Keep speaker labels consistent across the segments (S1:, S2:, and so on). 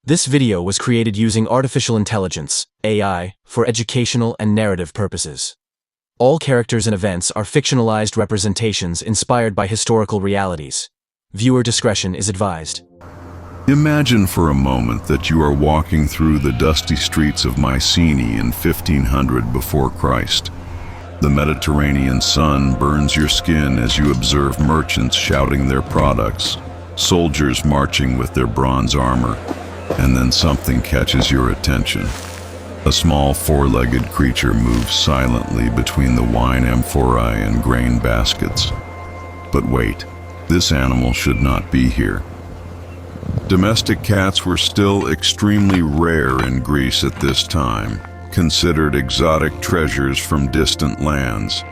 S1: This video was created using artificial intelligence, AI, for educational and narrative purposes. All characters and events are fictionalized representations inspired by historical realities. Viewer discretion is advised.
S2: Imagine for a moment that you are walking through the dusty streets of Mycenae in 1500 before Christ. The Mediterranean sun burns your skin as you observe merchants shouting their products, soldiers marching with their bronze armor, and then something catches your attention. A small four-legged creature moves silently between the wine amphorae and grain baskets. But wait, this animal should not be here. Domestic cats were still extremely rare in Greece at this time, considered exotic treasures from distant lands.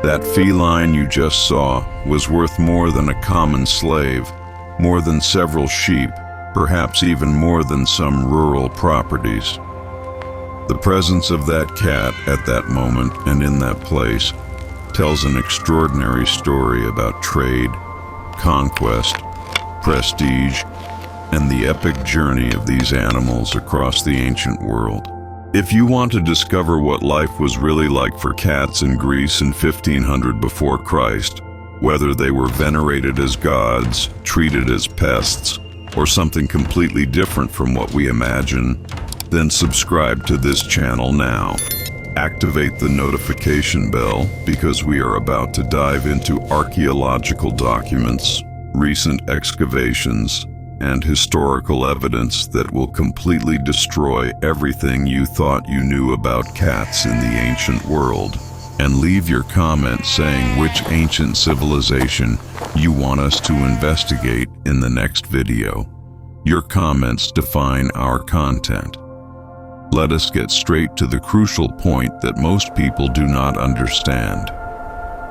S2: That feline you just saw was worth more than a common slave, more than several sheep, perhaps even more than some rural properties. The presence of that cat at that moment and in that place tells an extraordinary story about trade, conquest, prestige, and the epic journey of these animals across the ancient world. If you want to discover what life was really like for cats in Greece in 1500 before Christ, whether they were venerated as gods, treated as pests, or something completely different from what we imagine, then subscribe to this channel now. Activate the notification bell because we are about to dive into archaeological documents, recent excavations, and historical evidence that will completely destroy everything you thought you knew about cats in the ancient world. And leave your comment saying which ancient civilization you want us to investigate in the next video. Your comments define our content. Let us get straight to the crucial point that most people do not understand.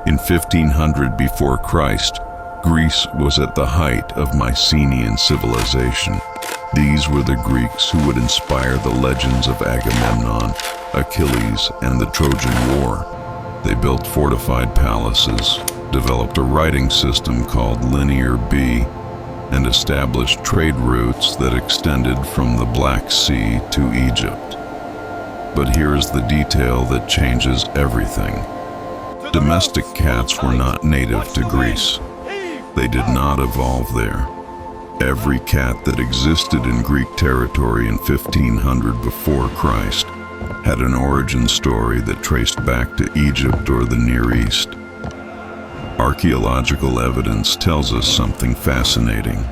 S2: In 1500 before Christ, Greece was at the height of Mycenaean civilization. These were the Greeks who would inspire the legends of Agamemnon, Achilles, and the Trojan War. They built fortified palaces, developed a writing system called Linear B, and established trade routes that extended from the Black Sea to Egypt. But here is the detail that changes everything. Domestic cats were not native to Greece. They did not evolve there. Every cat that existed in Greek territory in 1500 before Christ had an origin story that traced back to Egypt or the Near East. Archaeological evidence tells us something fascinating.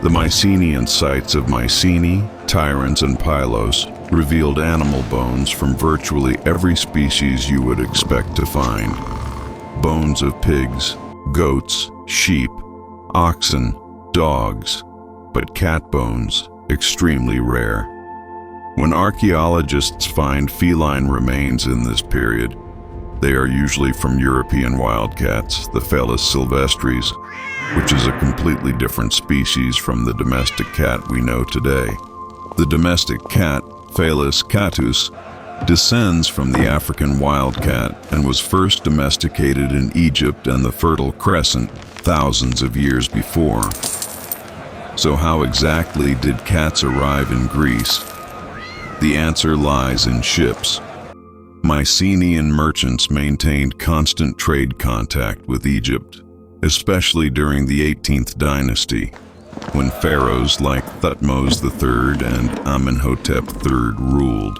S2: The Mycenaean sites of Mycenae, Tiryns, and Pylos revealed animal bones from virtually every species you would expect to find. Bones of pigs, goats, sheep, oxen, dogs, but cat bones, extremely rare. When archaeologists find feline remains in this period, they are usually from European wildcats, the Felis sylvestris, which is a completely different species from the domestic cat we know today. The domestic cat, Felis catus, descends from the African wildcat and was first domesticated in Egypt and the Fertile Crescent thousands of years before. So how exactly did cats arrive in Greece? The answer lies in ships. Mycenaean merchants maintained constant trade contact with Egypt, especially during the 18th dynasty, when pharaohs like Thutmose III and Amenhotep III ruled.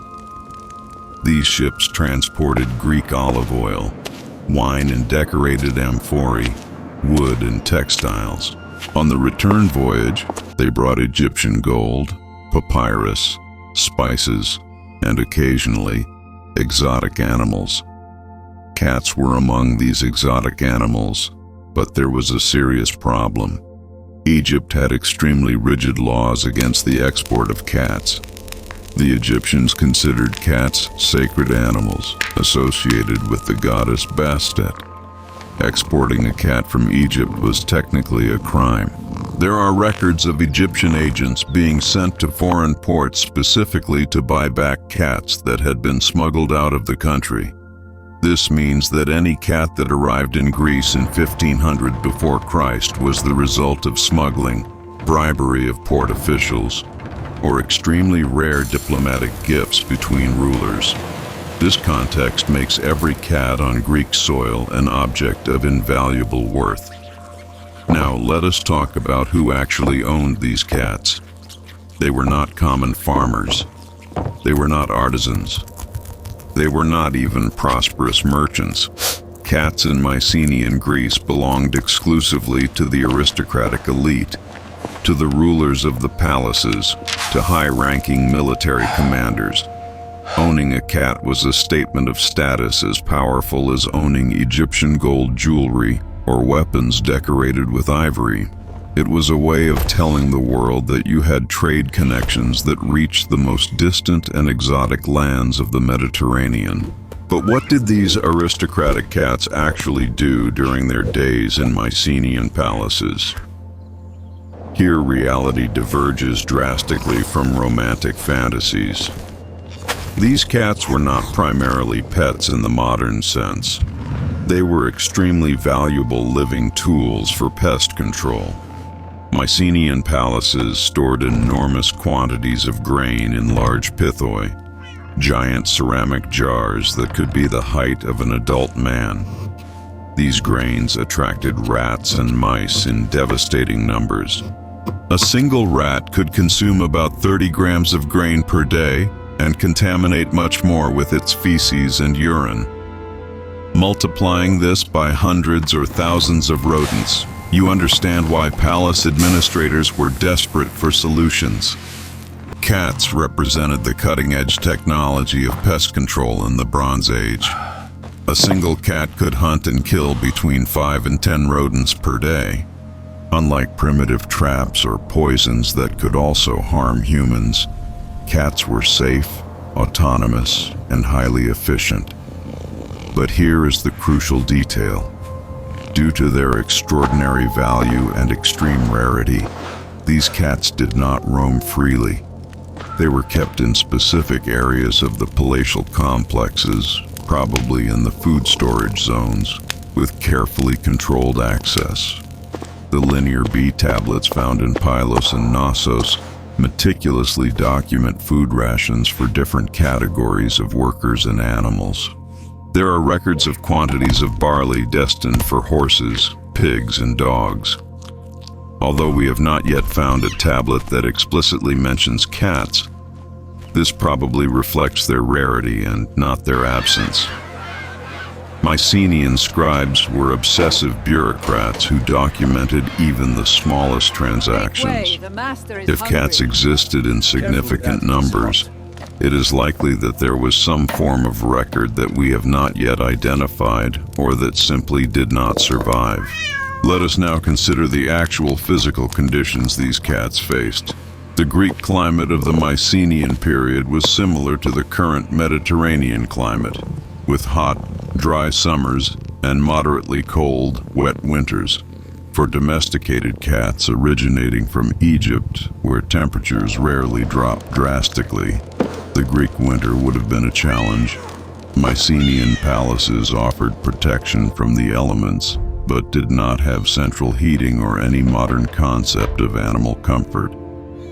S2: These ships transported Greek olive oil, wine and decorated amphorae, wood and textiles. On the return voyage, they brought Egyptian gold, papyrus, spices, and occasionally, exotic animals. Cats were among these exotic animals, but there was a serious problem. Egypt had extremely rigid laws against the export of cats. The Egyptians considered cats sacred animals associated with the goddess Bastet. Exporting a cat from Egypt was technically a crime. There are records of Egyptian agents being sent to foreign ports specifically to buy back cats that had been smuggled out of the country. This means that any cat that arrived in Greece in 1500 before Christ was the result of smuggling, bribery of port officials, or extremely rare diplomatic gifts between rulers. This context makes every cat on Greek soil an object of invaluable worth. Now let us talk about who actually owned these cats. They were not common farmers. They were not artisans. They were not even prosperous merchants. Cats in Mycenaean Greece belonged exclusively to the aristocratic elite, to the rulers of the palaces, to high-ranking military commanders. Owning a cat was a statement of status as powerful as owning Egyptian gold jewelry or weapons decorated with ivory. It was a way of telling the world that you had trade connections that reached the most distant and exotic lands of the Mediterranean. But what did these aristocratic cats actually do during their days in Mycenaean palaces? Here reality diverges drastically from romantic fantasies. These cats were not primarily pets in the modern sense. They were extremely valuable living tools for pest control. Mycenaean palaces stored enormous quantities of grain in large pithoi, giant ceramic jars that could be the height of an adult man. These grains attracted rats and mice in devastating numbers. A single rat could consume about 30 grams of grain per day and contaminate much more with its feces and urine. Multiplying this by hundreds or thousands of rodents, you understand why palace administrators were desperate for solutions. Cats represented the cutting-edge technology of pest control in the Bronze Age. A single cat could hunt and kill between 5 and 10 rodents per day. Unlike primitive traps or poisons that could also harm humans, cats were safe, autonomous, and highly efficient. But here is the crucial detail. Due to their extraordinary value and extreme rarity, these cats did not roam freely. They were kept in specific areas of the palatial complexes, probably in the food storage zones, with carefully controlled access. The linear B tablets found in Pylos and Knossos meticulously document food rations for different categories of workers and animals. There are records of quantities of barley destined for horses, pigs, and dogs. Although we have not yet found a tablet that explicitly mentions cats, this probably reflects their rarity and not their absence. Mycenaean scribes were obsessive bureaucrats who documented even the smallest transactions. If cats existed in significant numbers, it is likely that there was some form of record that we have not yet identified or that simply did not survive. Let us now consider the actual physical conditions these cats faced. The Greek climate of the Mycenaean period was similar to the current Mediterranean climate, with hot, dry summers and moderately cold, wet winters. For domesticated cats originating from Egypt, where temperatures rarely drop drastically, the Greek winter would have been a challenge. Mycenaean palaces offered protection from the elements, but did not have central heating or any modern concept of animal comfort.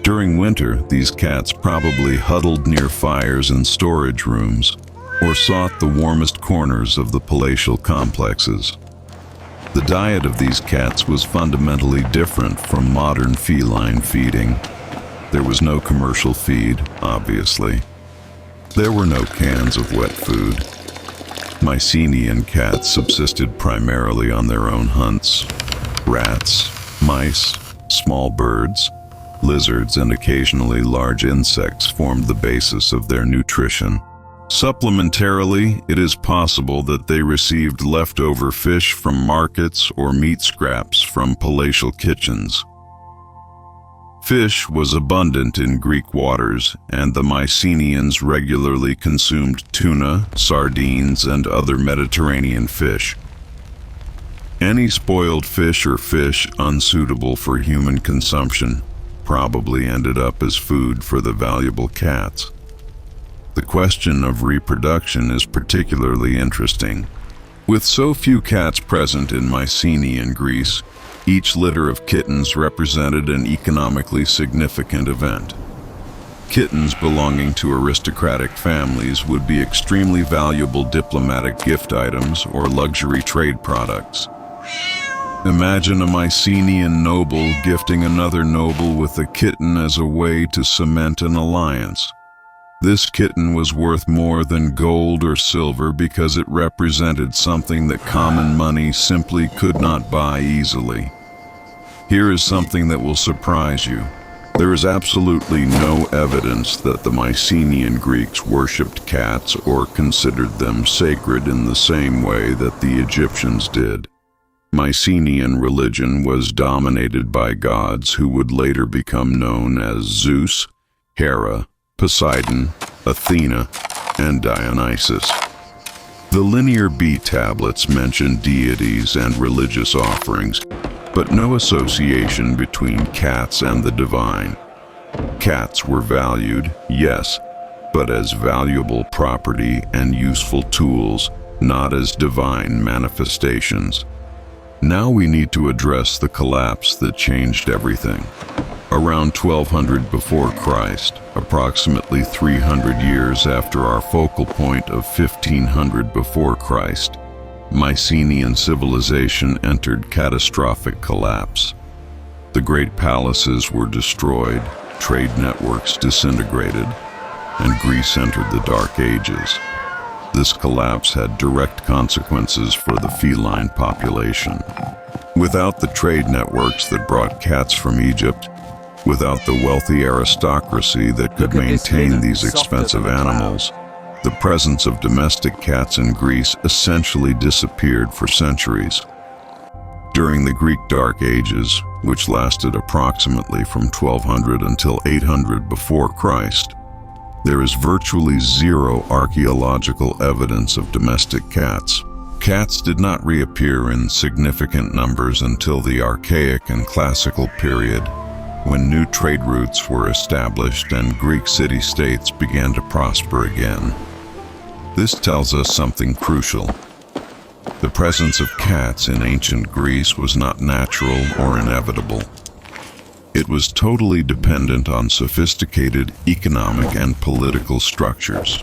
S2: During winter, these cats probably huddled near fires in storage rooms, or sought the warmest corners of the palatial complexes. The diet of these cats was fundamentally different from modern feline feeding. There was no commercial feed, obviously. There were no cans of wet food. Mycenaean cats subsisted primarily on their own hunts. Rats, mice, small birds, lizards, and occasionally large insects formed the basis of their nutrition. Supplementarily, it is possible that they received leftover fish from markets or meat scraps from palatial kitchens. Fish was abundant in Greek waters, and the Mycenaeans regularly consumed tuna, sardines, and other Mediterranean fish. Any spoiled fish or fish unsuitable for human consumption probably ended up as food for the valuable cats. The question of reproduction is particularly interesting. With so few cats present in Mycenaean Greece, each litter of kittens represented an economically significant event. kittens belonging to aristocratic families would be extremely valuable diplomatic gift items or luxury trade products. Imagine a Mycenaean noble gifting another noble with a kitten as a way to cement an alliance. This kitten was worth more than gold or silver because it represented something that common money simply could not buy easily. Here is something that will surprise you. There is absolutely no evidence that the Mycenaean Greeks worshipped cats or considered them sacred in the same way that the Egyptians did. Mycenaean religion was dominated by gods who would later become known as Zeus, Hera, Poseidon, Athena, and Dionysus. The Linear B tablets mention deities and religious offerings, but no association between cats and the divine. Cats were valued, yes, but as valuable property and useful tools, not as divine manifestations. Now we need to address the collapse that changed everything. Around 1200 before Christ, approximately 300 years after our focal point of 1500 before Christ, Mycenaean civilization entered catastrophic collapse. The great palaces were destroyed, trade networks disintegrated, and Greece entered the Dark Ages. This collapse had direct consequences for the feline population. Without the trade networks that brought cats from Egypt, without the wealthy aristocracy that could maintain these expensive animals, the presence of domestic cats in Greece essentially disappeared for centuries. During the Greek Dark Ages, which lasted approximately from 1200 until 800 before Christ, there is virtually zero archaeological evidence of domestic cats. Cats did not reappear in significant numbers until the Archaic and Classical period, when new trade routes were established and Greek city-states began to prosper again. This tells us something crucial. The presence of cats in ancient Greece was not natural or inevitable. It was totally dependent on sophisticated economic and political structures.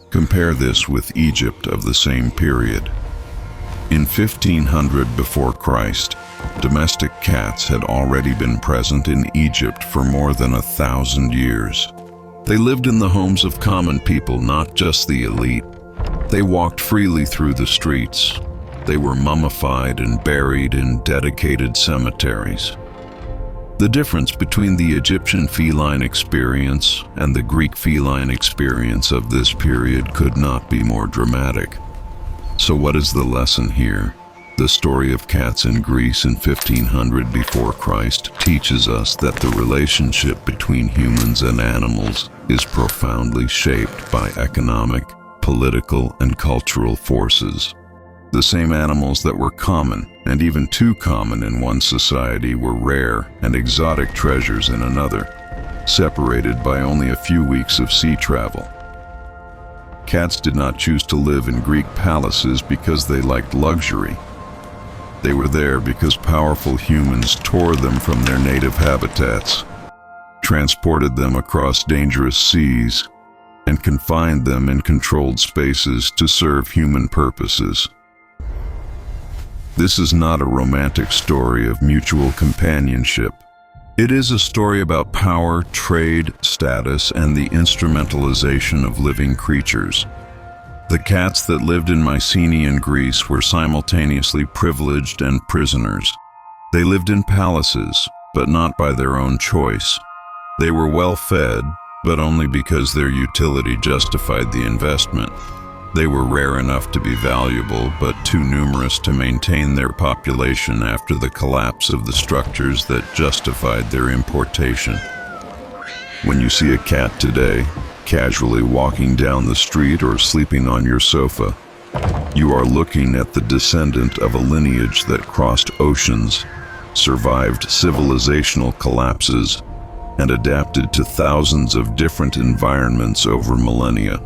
S2: Compare this with Egypt of the same period. In 1500 before Christ, domestic cats had already been present in Egypt for more than 1,000 years. They lived in the homes of common people, not just the elite. They walked freely through the streets. They were mummified and buried in dedicated cemeteries. The difference between the Egyptian feline experience and the Greek feline experience of this period could not be more dramatic. So what is the lesson here? The story of cats in Greece in 1500 before Christ teaches us that the relationship between humans and animals is profoundly shaped by economic, political, and cultural forces. The same animals that were common, and even too common in one society, were rare and exotic treasures in another, separated by only a few weeks of sea travel. Cats did not choose to live in Greek palaces because they liked luxury. They were there because powerful humans tore them from their native habitats, transported them across dangerous seas, and confined them in controlled spaces to serve human purposes. This is not a romantic story of mutual companionship. It is a story about power, trade, status, and the instrumentalization of living creatures. The cats that lived in Mycenaean Greece were simultaneously privileged and prisoners. They lived in palaces, but not by their own choice. They were well fed, but only because their utility justified the investment. They were rare enough to be valuable, but too numerous to maintain their population after the collapse of the structures that justified their importation. When you see a cat today, casually walking down the street or sleeping on your sofa, you are looking at the descendant of a lineage that crossed oceans, survived civilizational collapses, and adapted to thousands of different environments over millennia.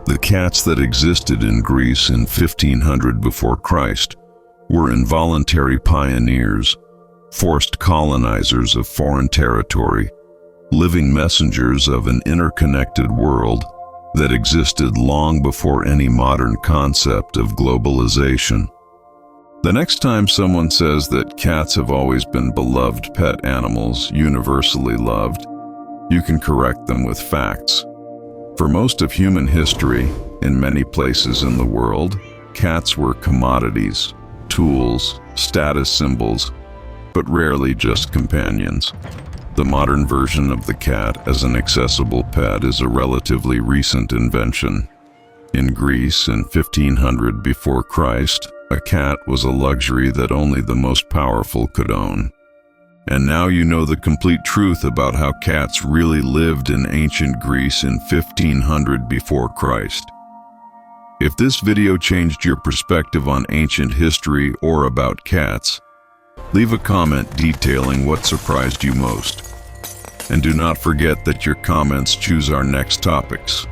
S2: The cats that existed in Greece in 1500 before Christ were involuntary pioneers, forced colonizers of foreign territory, living messengers of an interconnected world that existed long before any modern concept of globalization. The next time someone says that cats have always been beloved pet animals, universally loved, you can correct them with facts. For most of human history, in many places in the world, cats were commodities, tools, status symbols, but rarely just companions. The modern version of the cat as an accessible pet is a relatively recent invention. In Greece in 1500 before Christ, a cat was a luxury that only the most powerful could own. And now you know the complete truth about how cats really lived in ancient Greece in 1500 before Christ. If this video changed your perspective on ancient history or about cats, leave a comment detailing what surprised you most. And do not forget that your comments choose our next topics.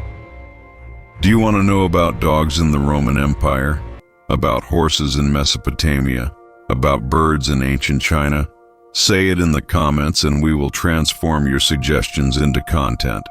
S2: Do you want to know about dogs in the Roman Empire? About horses in Mesopotamia? About birds in ancient China? Say it in the comments and we will transform your suggestions into content.